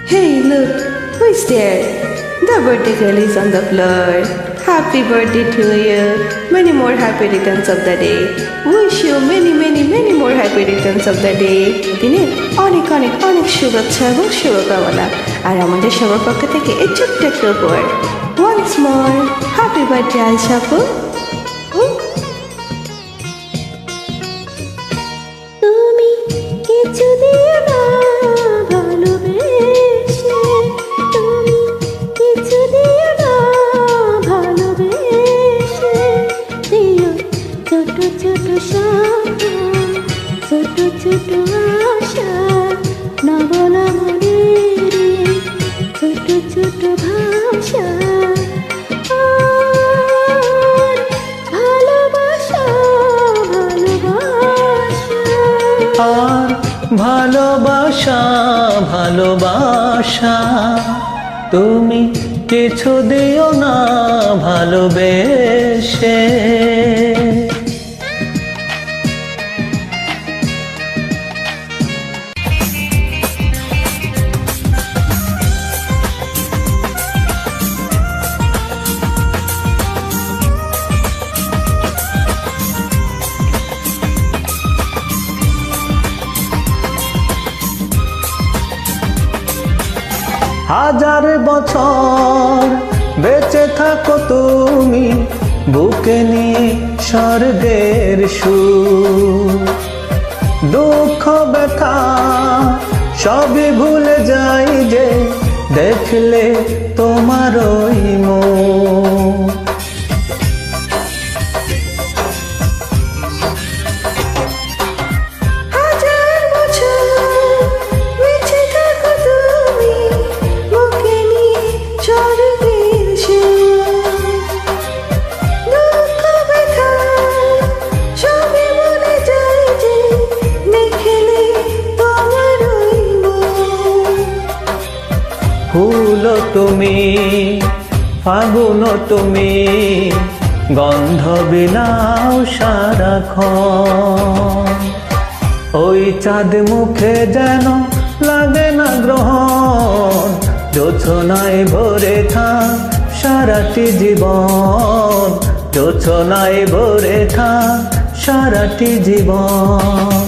Hey, look, who is there? The birthday girl is on the floor. Happy birthday to you. Many more happy returns of the day. Wish you many more happy returns of the day. দিনের অনেক অনেক অনেক শুভেচ্ছা এবং শুভকামনা। আর আমাদের সবার পক্ষ থেকে এই ছোট্ট একটা উপহার। Once more, happy birthday Ayesha আপু। তুমি কিছু দিও না ভালোবেসে, তুমি কিছু দিও না ভালোবেসে, দিও ছোট ছোট স্বপ্ন, ছোট ছোট আশা, না বলা মনের ছোট ছোট ভাষা। আর ভালোবাসা ভালোবাসা তুমি কিছু দিও না ভালোবেসে। হাজার বছর বেঁচে থাকো তুমি বুকে নিয়ে স্বর্গের সুর। দুঃখ ব্যথা সবই ভুলে যাই যে দেখলে তোমার ওই মুখ। ফুল তুমি ফাগুন তুমি গন্ধ বিলাও সারাক্ষণ। ওই চাঁদ মুখে যেন লাগে না গ্রহণ, জোছনায় ভরে থাক সারাটি জীবন, জোছনায় ভরে থাক সারাটি জীবন।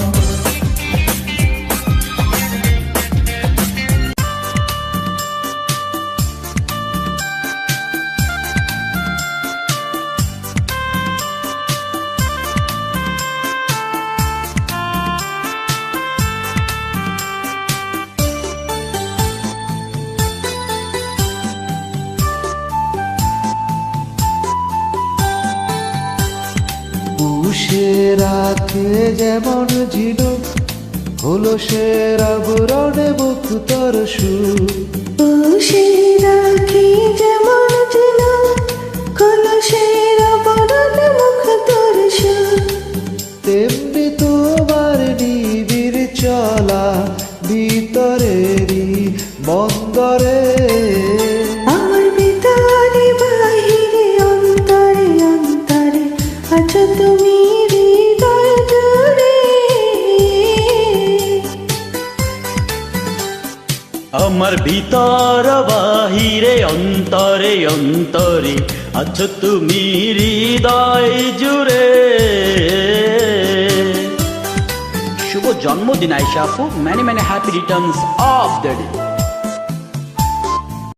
পুষের রাতে যেমন ঝিনুক হলো সের আবরণে মুখ তোর সুর। পুষের রাতে যেমন ঝিনুক হলো সের আবরণে মুখ তোর সুর। তেমনি তোমার নিবিড় চলা ভিতরেরই বন্দরে। আমার ভিতরে বাহিরে অন্তরে অন্তরে আছো তুমি হৃদয় জুড়ে। আমার ভিতর বাহিরে অন্তরে অন্তরে আছো তুমি হৃদয় জুড়ে। শুভ জন্মদিন আয়েশা আপু, many hapy returns of the day.